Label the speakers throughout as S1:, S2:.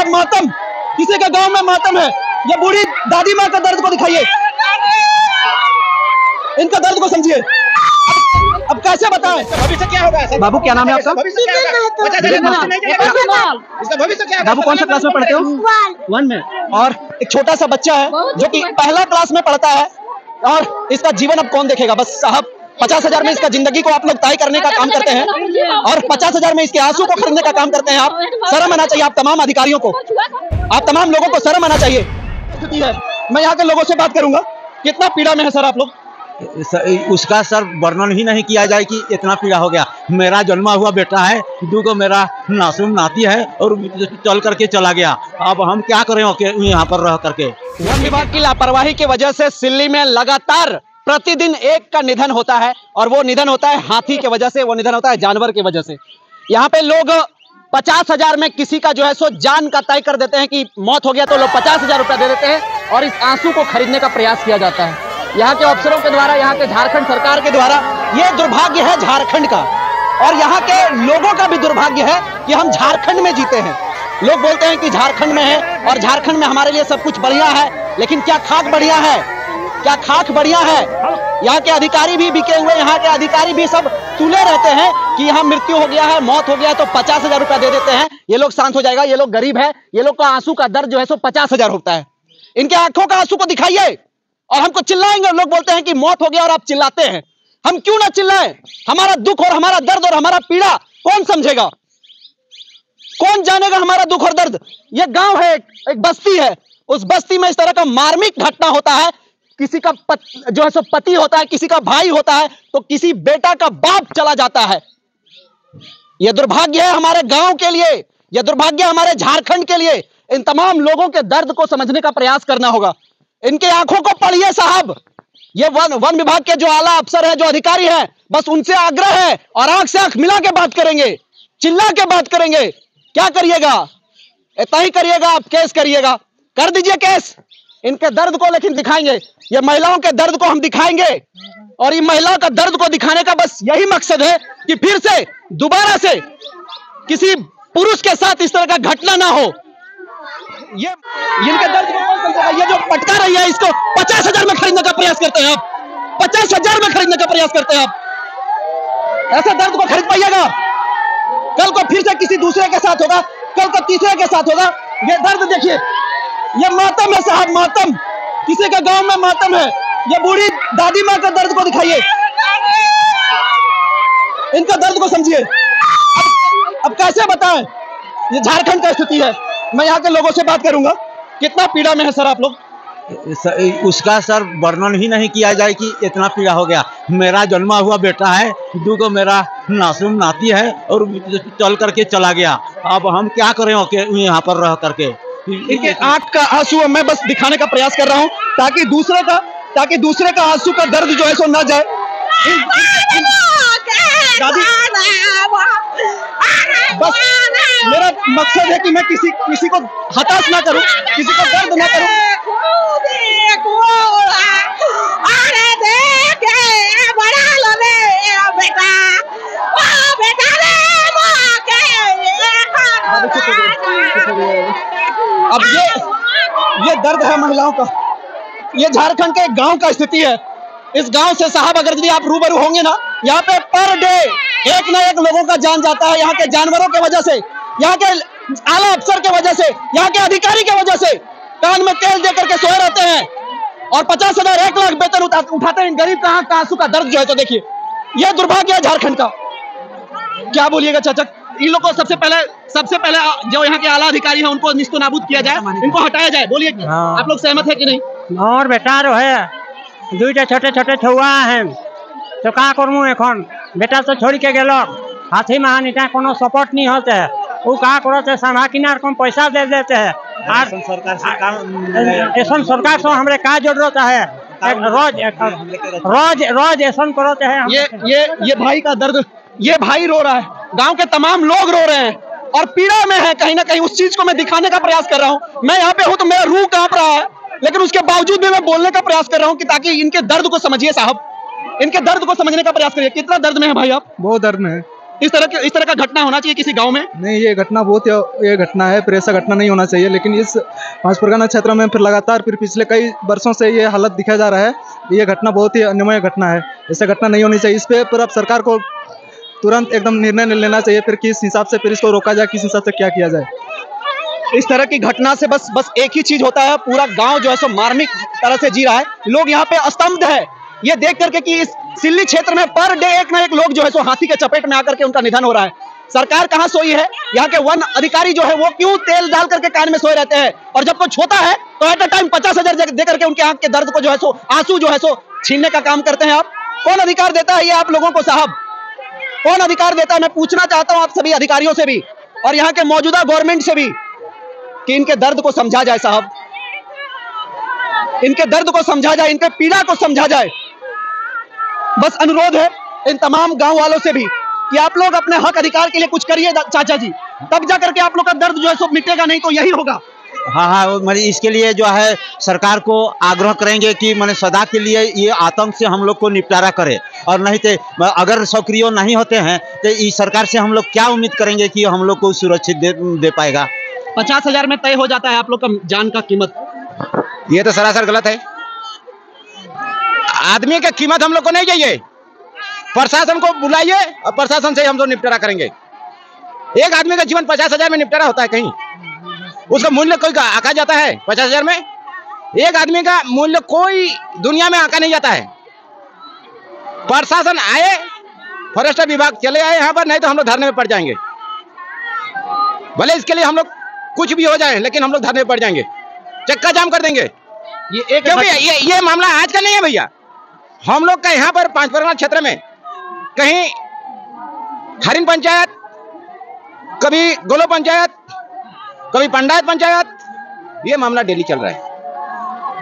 S1: साहब मातम, किसी के गांव में मातम है। ये बूढ़ी दादी माँ का दर्द को दिखाइए, इनका दर्द को समझिए। अब कैसे बताएं भविष्य क्या होगा? बाबू क्या नाम है आपका? भविष्य क्या? बाबू कौन सा क्लास में पढ़ते हो? 1 में। और एक छोटा सा बच्चा है जो कि पहला क्लास में पढ़ता है, और इसका जीवन अब कौन देखेगा? बस साहब 50,000 में इसका जिंदगी को आप लोग तय करने का काम करते हैं, और 50,000 में इसके आंसू को खरीदने का काम करते हैं आप। शर्म आना चाहिए आप तमाम अधिकारियों को, आप तमाम लोगों को शर्म आना चाहिए। मैं यहाँ के लोगों से बात करूंगा, कितना पीड़ा में है सर आप लोग?
S2: उसका सर वर्णन ही नहीं किया जाए कि इतना पीड़ा हो गया। मेरा जन्मा हुआ बेटा है, 2 को मेरा नासुम नाती है, और चल करके चला गया। अब हम क्या करें यहाँ पर रह करके?
S1: वन विभाग की लापरवाही की वजह से सिल्ली में लगातार प्रतिदिन एक का निधन होता है, और वो निधन होता है हाथी की वजह से, वो निधन होता है जानवर की वजह से। यहाँ पे लोग 50,000 में किसी का जो है सो जान का तय कर देते हैं कि मौत हो गया, तो लोग 50,000 रुपया दे देते हैं, और इस आंसू को खरीदने का प्रयास किया जाता है यहाँ के अफसरों के द्वारा, यहाँ के झारखंड सरकार के द्वारा। ये दुर्भाग्य है झारखंड का, और यहाँ के लोगों का भी दुर्भाग्य है कि हम झारखंड में जीते हैं। लोग बोलते हैं कि झारखंड में है और झारखंड में हमारे लिए सब कुछ बढ़िया है, लेकिन क्या खाक बढ़िया है? क्या खाक बढ़िया है? यहाँ के अधिकारी भी बिके हुए, यहाँ के अधिकारी भी सब तुले रहते हैं कि यहाँ मृत्यु हो गया है, मौत हो गया है, तो 50,000 रुपया दे देते हैं, ये लोग शांत हो जाएगा, ये लोग गरीब है, ये लोग का आंसू का दर्द जो है सो 50,000 होता है। इनके आंखों का आंसू को दिखाइए, और हमको चिल्लाएंगे। लोग बोलते हैं कि मौत हो गया और आप चिल्लाते हैं, हम क्यों ना चिल्लाएं? हमारा दुख और हमारा दर्द और हमारा पीड़ा कौन समझेगा? कौन जानेगा हमारा दुख और दर्द? ये गांव है, एक बस्ती है, उस बस्ती में इस तरह का मार्मिक घटना होता है। किसी का जो है सो पति होता है, किसी का भाई होता है, तो किसी बेटा का बाप चला जाता है। यह दुर्भाग्य है हमारे गांव के लिए, यह दुर्भाग्य हमारे झारखंड के लिए। इन तमाम लोगों के दर्द को समझने का प्रयास करना होगा। इनके आंखों को पढ़िए साहब। ये वन विभाग के जो आला अफसर है, जो अधिकारी हैं, बस उनसे आग्रह है, और आंख से आंख मिला के बात करेंगे, चिल्ला के बात करेंगे। क्या करिएगा? इतना ही करिएगा, आप केस करिएगा, कर दीजिए केस। इनके दर्द को लेकिन दिखाएंगे, ये महिलाओं के दर्द को हम दिखाएंगे, और ये महिलाओं का दर्द को दिखाने का बस यही मकसद है कि फिर से दोबारा से किसी पुरुष के साथ इस तरह का घटना ना हो। ये इनके दर्द को कौन समझेगा? ये जो पटका रही है, इसको 50,000 में खरीदने का प्रयास करते हैं आप, 50,000 में खरीदने का प्रयास करते हैं आप। ऐसे दर्द को खरीद पाइएगा? कल को फिर से किसी दूसरे के साथ होगा, कल को तीसरे के साथ होगा। ये दर्द देखिए, ये मातम है साहब, मातम, किसी के गांव में मातम है। ये बूढ़ी दादी माँ का दर्द को दिखाइए, इनका दर्द को समझिए। अब कैसे बताएं? ये झारखंड का स्थिति है। मैं यहाँ के लोगों से बात करूंगा, कितना पीड़ा में है सर आप लोग?
S2: उसका सर वर्णन ही नहीं किया जाए कि इतना पीड़ा हो गया। मेरा जन्मा हुआ बेटा है, 2 को मेरा नासुम नाती है, और चल करके चला गया। अब हम क्या करें यहाँ पर रह करके?
S1: इनके आंख का आंसू मैं बस दिखाने का प्रयास कर रहा हूँ, ताकि दूसरे का आंसू का दर्द जो है सो ना जाए। बस मेरा मकसद है कि मैं किसी को हताश ना करूं, किसी को दर्द ना करूं। अब ये दर्द है महिलाओं का। ये झारखंड के गांव का स्थिति है। इस गांव से साहब अगर यदि आप रूबरू होंगे ना, यहाँ पे पर डे एक ना एक लोगों का जान जाता है, यहाँ के जानवरों के वजह से, यहाँ के आला अफसर के वजह से, यहाँ के अधिकारी के वजह से। कान में तेल दे करके सोए रहते हैं, और 50,000 1 लाख वेतन उठाते हैं। गरीब का आंसू का दर्द जो है तो देखिए, यह दुर्भाग्य है झारखंड का। क्या बोलिएगा चाचा? इन लोगों को सबसे पहले जो यहाँ के आला अधिकारी हैं, उनको निस्तो नाबूद किया जाए, इनको हटाया जाए। बोलिए, आप लोग सहमत है कि नहीं?
S3: और बेटा रो है, 2टा छोटे छोटे छुआ हैं, तो का करूँ एखन? बेटा तो छोड़ के गेलो, हाथी महानीटा कोनो सपोर्ट नहीं होते है, वो का करते सभा किनार कम पैसा दे देते हैं। ऐसा सरकार से हमारे का जरूरत है? रोज ऐसा करते हैं।
S1: ये भाई का दर्द, ये भाई रो रहा है, गांव के तमाम लोग रो रहे हैं और पीड़ा में है कहीं ना कहीं। उस चीज को मैं दिखाने का प्रयास कर रहा हूँ। मैं यहाँ पे हूँ तो मेरा रूह कांप रहा है, लेकिन उसके बावजूद भी मैं बोलने का प्रयास कर रहा हूँ कि ताकि इनके दर्द को समझिए साहब, इनके दर्द को समझने का प्रयास करिए। कितना दर्द में है भाई आप?
S4: बहुत दर्द में है।
S1: इस तरह का घटना होना चाहिए किसी गांव में?
S4: नहीं, ये घटना है, फिर ऐसा घटना नहीं होना चाहिए। लेकिन इस पांच परगना क्षेत्र में फिर लगातार फिर पिछले कई वर्षों से ये हालत दिखाया जा रहा है। ये घटना बहुत ही अनिवार्य घटना है, ऐसा घटना नहीं होनी चाहिए। इस पर अब सरकार को तुरंत एकदम निर्णय लेना चाहिए, फिर किस हिसाब से फिर इसको रोका जाए, किस हिसाब से क्या किया जाए।
S1: इस तरह की घटना से बस एक ही चीज होता है, पूरा गांव जो है सो मार्मिक तरह से जी रहा है। लोग यहाँ पे स्तब्ध है ये देख करके कि इस सिल्ली क्षेत्र में पर डे एक ना एक लोग जो है सो हाथी के चपेट में आकर के उनका निधन हो रहा है। सरकार कहां सोई है? यहाँ के वन अधिकारी जो है वो क्यों तेल डाल करके कान में सोए रहते हैं, और जब कुछ होता है तो एट अ टाइम 50,000 दे करके उनके आंख के दर्द को जो है सो आंसू जो है सो छीनने का काम करते हैं। आप कौन अधिकार देता है ये आप लोगों को साहब? कौन अधिकार देता है? मैं पूछना चाहता हूं आप सभी अधिकारियों से भी और यहाँ के मौजूदा गवर्नमेंट से भी कि इनके दर्द को समझा जाए साहब, इनके दर्द को समझा जाए, इनके पीड़ा को समझा जाए। बस अनुरोध है इन तमाम गांव वालों से भी कि आप लोग अपने हक अधिकार के लिए कुछ करिए चाचा जी, तब जाकर के आप लोग का दर्द जो है सो मिटेगा, नहीं तो यही होगा।
S2: हाँ, मतलब इसके लिए जो है सरकार को आग्रह करेंगे कि मैंने सदा के लिए ये आतंक से हम लोग को निपटारा करे, और नहीं तो अगर सक्रिय नहीं होते हैं तो इस सरकार से हम लोग क्या उम्मीद करेंगे कि हम लोग को सुरक्षित दे पाएगा।
S1: 50,000 में तय हो जाता है आप लोग का जान का कीमत,
S2: ये तो सरासर गलत है। आदमी का कीमत हम लोग को नहीं चाहिए, प्रशासन को बुलाइए और प्रशासन से हम लोग निपटारा करेंगे। एक आदमी का जीवन 50,000 में निपटारा होता है कहीं? उसका मूल्य कोई आका जाता है 50,000 में? एक आदमी का मूल्य कोई दुनिया में आका नहीं जाता है। प्रशासन आए, फॉरेस्ट विभाग चले आए यहाँ पर, नहीं तो हम लोग धरने में पड़ जाएंगे। भले इसके लिए हम लोग कुछ भी हो जाए, लेकिन हम लोग धरने में पड़ जाएंगे, चक्का जाम कर देंगे। क्योंकि ये मामला आज का नहीं है भैया। हम लोग का यहाँ पर पांच परगना क्षेत्र में कहीं हरिन पंचायत, कभी गोलो पंचायत, कभी पंडायत पंचायत, ये मामला डेली चल रहा है।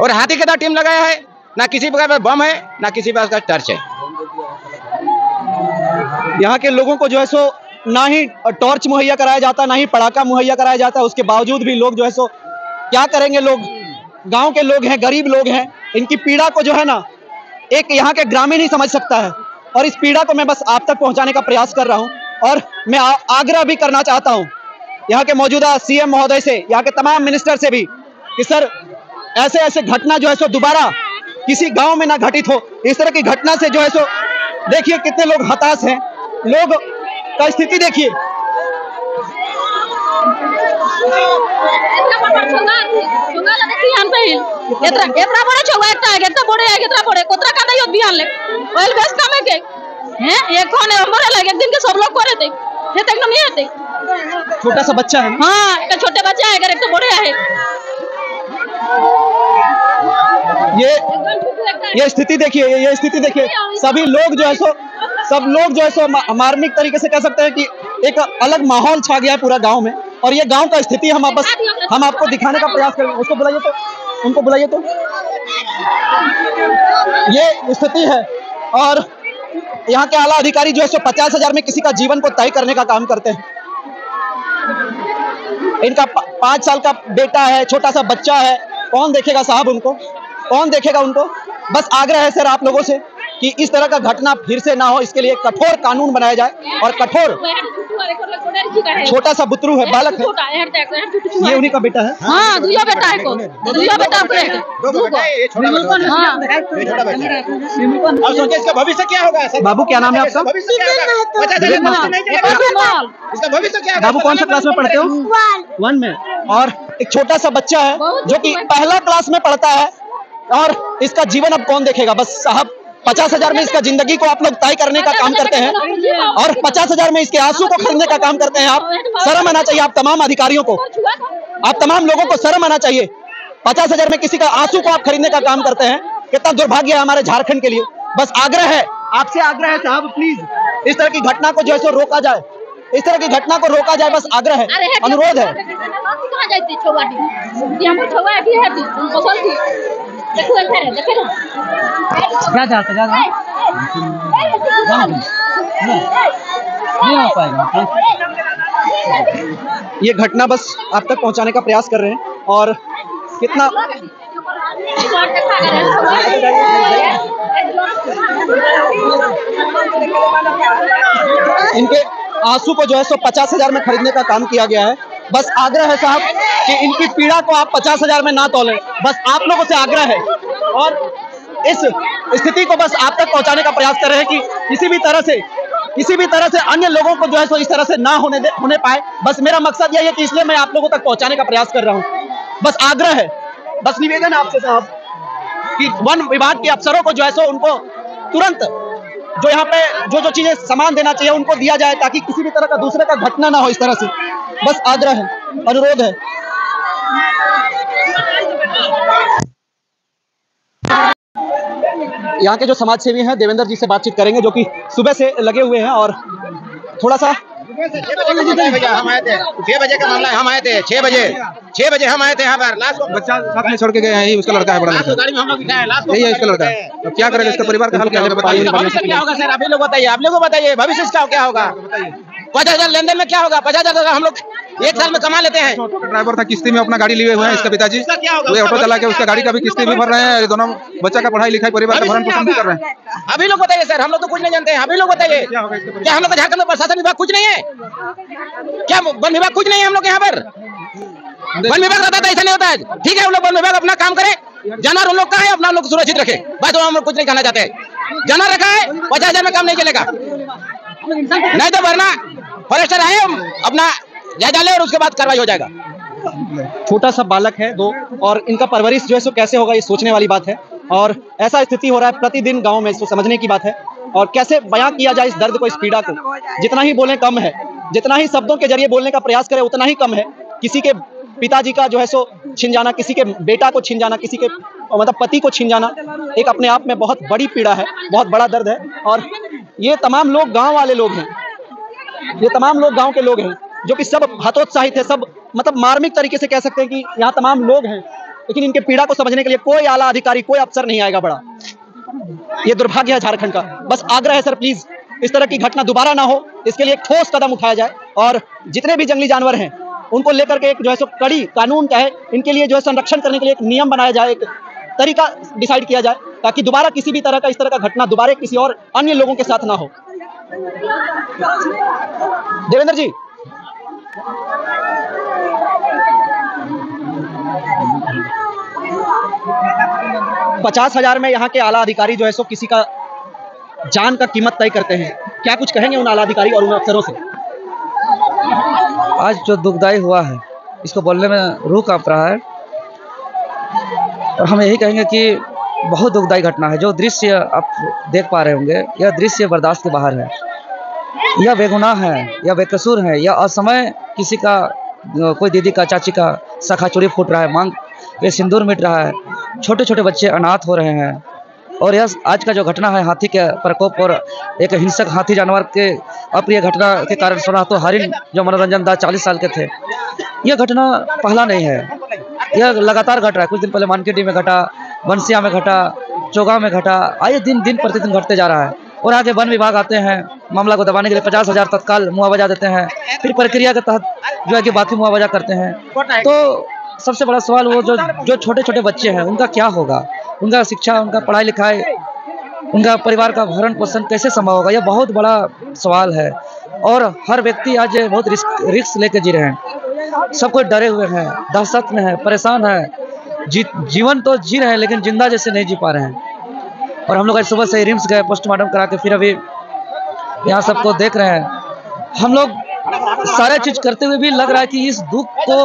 S2: और हाथी के साथ टीम लगाया है, ना किसी प्रकार का बम है, ना किसी प्रकार का टर्च है।
S1: यहाँ के लोगों को जो है सो ना ही टॉर्च मुहैया कराया जाता, ना ही पटाखा मुहैया कराया जाता। उसके बावजूद भी लोग जो है सो क्या करेंगे? लोग गांव के लोग हैं, गरीब लोग हैं, इनकी पीड़ा को जो है ना एक यहाँ के ग्रामीण ही समझ सकता है। और इस पीड़ा को मैं बस आप तक पहुंचाने का प्रयास कर रहा हूं, और मैं आग्रह भी करना चाहता हूं यहाँ के मौजूदा सीएम महोदय से, यहाँ के तमाम मिनिस्टर से भी कि सर ऐसे घटना जो है सो दोबारा किसी गांव में ना घटित हो। इस तरह की घटना से जो है सो देखिए कितने लोग हताश हैं, लोग का स्थिति देखिए।
S5: सब लोग करे थे,
S1: छोटा सा बच्चा है।
S5: हाँ, एक छोटे बच्चा है, एक तो बड़े है।
S1: ये स्थिति देखिए, ये स्थिति देखिए। सभी लोग जो है सो सब लोग जो है सो मार्मिक तरीके से कह सकते हैं कि एक अलग माहौल छा गया है पूरा गांव में। और ये गांव का स्थिति हम आपको दिखाने का प्रयास करेंगे। उसको बुलाइए तो, उनको बुलाइए तो। ये स्थिति है और यहाँ के आला अधिकारी जो है सो 50,000 में किसी का जीवन को तय करने का काम करते हैं। इनका 5 साल का बेटा है, छोटा सा बच्चा है, कौन देखेगा साहब उनको? कौन देखेगा उनको? बस आग्रह है सर आप लोगों से कि इस तरह का घटना फिर से ना हो, इसके लिए कठोर कानून बनाया जाए। और कठोर, छोटा सा बुतरू है, बालक है, ये उन्हीं का बेटा है।
S5: हाँ, दूसरा बेटा है को, दूसरा बेटा
S2: अब सोचिए इसका भविष्य क्या होगा?
S1: बाबू क्या नाम है आपका?
S2: इसका भविष्य क्या?
S1: बाबू कौन सा क्लास में पढ़ते हो? 1 में। और एक छोटा सा बच्चा है जो कि पहला क्लास में पढ़ता है, और इसका जीवन अब कौन देखेगा? बस साहब 50,000 में इसका जिंदगी को आप लोग तय करने का काम करते हैं, और 50,000 में इसके आंसू को खरीदने का काम करते हैं। आप शर्म आना चाहिए, आप तमाम अधिकारियों को, आप तमाम लोगों को शर्म आना चाहिए। 50,000 में किसी का आंसू को आप खरीदने का काम करते हैं। कितना दुर्भाग्य है हमारे झारखंड के लिए। बस आग्रह है, आपसे आग्रह है साहब, प्लीज इस तरह की घटना को जो है सो रोका जाए, इस तरह की घटना को रोका जाए। बस आग्रह है, अनुरोध है।
S3: नहीं हो पाएगा।
S1: ये घटना बस आप तक पहुंचाने का प्रयास कर रहे हैं। और कितना आंसू को जो है सो 50,000 में खरीदने का काम किया गया है। बस आग्रह है साहब कि इनकी पीड़ा को आप 50,000 में ना तोलें, बस आप लोगों से आग्रह है और इस स्थिति को बस आप तक पहुंचाने का प्रयास कर रहे हैं कि किसी भी तरह से अन्य लोगों को जो है सो इस तरह से ना होने पाए। बस मेरा मकसद यही है कि इसलिए मैं आप लोगों तक पहुंचाने का प्रयास कर रहा हूं। बस आग्रह है, बस निवेदन है आपसे साहब कि वन विभाग के अफसरों को जो है सो उनको तुरंत जो यहाँ पे जो चीजें सामान देना चाहिए उनको दिया जाए, ताकि किसी भी तरह का दूसरे का घटना ना हो इस तरह से। बस आग्रह है, अनुरोध है। यहाँ के जो समाज सेवी हैं देवेंद्र जी से बातचीत करेंगे, जो कि सुबह से लगे हुए हैं और थोड़ा सा
S6: 6 बजे का मामला है। हम आए थे 6 बजे हम आए थे यहाँ पर। लास्ट को
S4: बच्चा साथ में छोड़ के गए हैं, उसका लड़का है बड़ा लड़का,
S6: गाड़ी में हम लोग बिठाए, लास्ट को
S4: यही है उसका लड़का। अब क्या करेगा, इसका परिवार का हाल क्या होगा बताइए।
S6: भविष्य क्या होगा सर, आप ही लोग बताइए, आप लोग बताइए भविष्य इसका क्या होगा। 50,000 लेन देन में क्या होगा, 50,000 हम लोग एक साल में कमा लेते हैं।
S4: ड्राइवर था, किस्ती में अपना गाड़ी लिए हुए हैं इसका पिताजी, वो ऑटो चला के उसका गाड़ी का भी किस्ती भी भर रहे हैं, दोनों बच्चा का पढ़ाई लिखाई परिवार का भरण पोषण भी कर रहे हैं।
S6: अभी लोग बताइए सर, हम लोग तो कुछ नहीं जानते हैं, अभी लोग बताइए क्या हम लोग झारखंड में प्रशासन विभाग कुछ नहीं है क्या, वन विभाग कुछ नहीं है हम लोग यहाँ पर। वन विभाग रहता था ऐसा नहीं होता है, ठीक है। हम लोग वन विभाग अपना काम करे, जानवर उन लोग का है, अपना लोग सुरक्षित रखे, बस हम लोग कुछ नहीं कहना चाहते। जानवर रखा है 50,000 में काम नहीं चलेगा, नहीं तो वरना फॉरेस्टर आए अपना जायजा ले और उसके बाद कार्रवाई हो जाएगा।
S1: छोटा सा बालक है 2 और इनका परवरिश जो है सो कैसे होगा ये सोचने वाली बात है। और ऐसा स्थिति हो रहा है प्रतिदिन गांव में, इसको समझने की बात है। और कैसे बयां किया जाए इस दर्द को, इस पीड़ा को, जितना ही बोलें कम है, जितना ही शब्दों के जरिए बोलने का प्रयास करें उतना ही कम है। किसी के पिताजी का जो है सो छिन जाना, किसी के बेटा को छिन जाना, किसी के मतलब पति को छिन जाना एक अपने आप में बहुत बड़ी पीड़ा है, बहुत बड़ा दर्द है। और ये तमाम लोग गाँव वाले लोग हैं, ये तमाम लोग गाँव के लोग हैं जो कि सब हतोत्साहित है, सब मतलब मार्मिक तरीके से कह सकते हैं कि यहाँ तमाम लोग हैं, लेकिन इनके पीड़ा को समझने के लिए कोई आला अधिकारी, कोई अफसर नहीं आएगा। बड़ा ये दुर्भाग्य है झारखंड का। बस आग्रह है सर, प्लीज इस तरह की घटना दोबारा ना हो, इसके लिए एक ठोस कदम उठाया जाए और जितने भी जंगली जानवर हैं उनको लेकर के एक जो है सो कड़ी कानून का है, इनके लिए जो है संरक्षण करने के लिए एक नियम बनाया जाए, एक तरीका डिसाइड किया जाए, ताकि दोबारा किसी भी तरह का इस तरह का घटना दोबारा किसी और अन्य लोगों के साथ ना हो। देवेंद्र जी, $50,000 में यहाँ के आला अधिकारी जो है सो किसी का जान का कीमत तय करते हैं। क्या कुछ कहेंगे उन आला अधिकारी और उन अफसरों से?
S7: आज जो दुखदाई हुआ है इसको बोलने में रूह कांप रहा है और हम यही कहेंगे कि बहुत दुखदाई घटना है। जो दृश्य आप देख पा रहे होंगे, यह दृश्य बर्दाश्त के बाहर है। यह बेगुनाह है, यह बेकसूर है, यह असमय किसी का, कोई दीदी का, चाची का सखा चूड़ी फूट रहा है, मांग पे सिंदूर मिट रहा है, छोटे छोटे बच्चे अनाथ हो रहे हैं। और यह आज का जो घटना है हाथी के प्रकोप और एक हिंसक हाथी जानवर के अप्रिय घटना के कारण सुना तो हरिण जो मनोरंजन दास 40 साल के थे, यह घटना पहला नहीं है, यह लगातार घट रहा है। कुछ दिन पहले मानकेडी में घटा, बंसिया में घटा, चोगा में घटा, आए दिन प्रतिदिन घटते जा रहा है। और आगे वन विभाग आते हैं मामला को दबाने के लिए 50,000 तत्काल मुआवजा देते हैं, फिर प्रक्रिया के तहत जो है कि बाकी मुआवजा करते हैं। तो सबसे बड़ा सवाल वो जो छोटे छोटे बच्चे हैं उनका क्या होगा, उनका शिक्षा, उनका पढ़ाई लिखाई, उनका परिवार का भरण पोषण कैसे संभव होगा, यह बहुत बड़ा सवाल है। और हर व्यक्ति आज बहुत रिस्क लेके जी रहे हैं, सब कोई डरे हुए हैं, दहशत में है, परेशान है, जीवन तो जी रहे हैं लेकिन जिंदा जैसे नहीं जी पा रहे हैं। और हम लोग आज सुबह से रिम्स गए, पोस्टमार्टम करा के फिर अभी यहाँ सबको देख रहे हैं। हम लोग सारा चीज करते हुए भी लग रहा है कि इस दुख को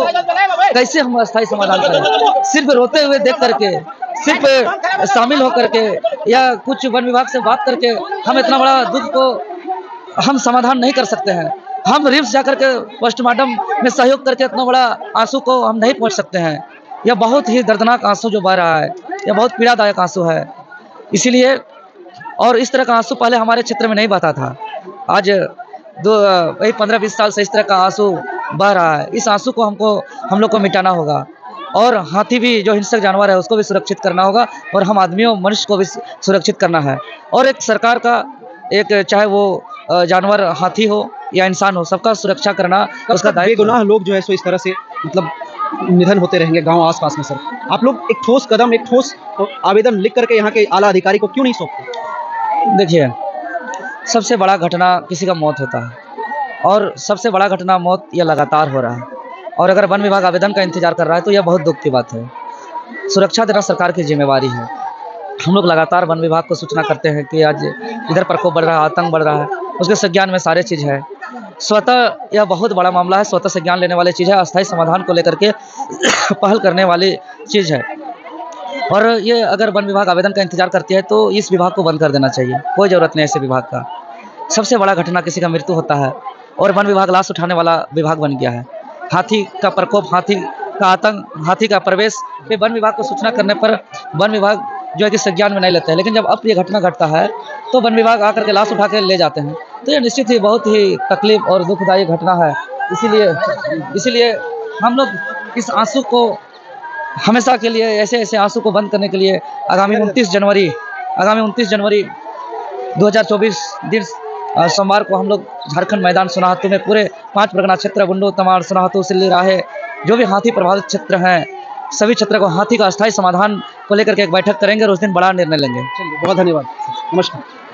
S7: कैसे हम अस्थायी समाधान करें। सिर्फ रोते हुए देख करके, सिर्फ शामिल होकर के या कुछ वन विभाग से बात करके हम इतना बड़ा दुख को हम समाधान नहीं कर सकते हैं। हम रिम्स जाकर के पोस्टमार्टम में सहयोग करके इतना बड़ा आंसू को हम नहीं पहुँच सकते हैं। यह बहुत ही दर्दनाक आंसू जो बह रहा है, यह बहुत पीड़ादायक आंसू है। इसीलिए और इस तरह का आंसू पहले हमारे क्षेत्र में नहीं बहता था। आज 15-20 साल से इस तरह का आंसू बह रहा है। इस आंसू को हम लोग को मिटाना होगा और हाथी भी जो हिंसक जानवर है उसको भी सुरक्षित करना होगा और हम आदमियों, मनुष्य को भी सुरक्षित करना है। और एक सरकार का एक, चाहे वो जानवर हाथी हो या इंसान हो, सबका सुरक्षा करना उसका दायित्व।
S1: बेगुनाह लोग जो है सो इस तरह से मतलब निधन होते रहेंगे गांव आसपास में। सर, आप लोग एक ठोस कदम, एक ठोस आवेदन लिख करके यहाँ के आला अधिकारी को क्यों नहीं सौंपते?
S7: देखिए, सबसे बड़ा घटना किसी का मौत होता है, और सबसे बड़ा घटना मौत यह लगातार हो रहा है। और अगर वन विभाग आवेदन का इंतजार कर रहा है तो यह बहुत दुख की बात है। सुरक्षा देना सरकार की जिम्मेवारी है। हम लोग लगातार वन विभाग को सूचना करते हैं कि आज इधर प्रकोप बढ़ रहा है, आतंक बढ़ रहा है, उसके संज्ञान में सारे चीज़ है। स्वतः यह बहुत बड़ा मामला है, स्वतः संज्ञान लेने वाली चीज़ है, अस्थायी समाधान को लेकर के पहल करने वाली चीज़ है। और ये अगर वन विभाग आवेदन का इंतजार करती है तो इस विभाग को बंद कर देना चाहिए, कोई ज़रूरत नहीं ऐसे विभाग का। सबसे बड़ा घटना किसी का मृत्यु होता है और वन विभाग लाश उठाने वाला विभाग बन गया है। हाथी का प्रकोप, हाथी का आतंक, हाथी का प्रवेश पे वन विभाग को सूचना करने पर वन विभाग जो है कि संज्ञान में नहीं लेते हैं, लेकिन जब अप्रिय घटना घटता है तो वन विभाग आकर के लाश उठा के ले जाते हैं। तो ये निश्चित ही बहुत ही तकलीफ और दुखदायी घटना है। इसीलिए हम लोग इस आंसू को हमेशा के लिए, ऐसे आंसू को बंद करने के लिए आगामी 29 जनवरी 2024 दिन सोमवार को हम लोग झारखंड मैदान सोनाहातू में पूरे 5 परगना क्षेत्र बुंडू, तमाड़, सोनाहातू, सिल्ली, राहे जो भी हाथी प्रभावित क्षेत्र हैं सभी क्षेत्र को हाथी का अस्थायी समाधान को लेकर के एक बैठक करेंगे और उस दिन बड़ा निर्णय लेंगे।
S1: बहुत धन्यवाद, नमस्कार।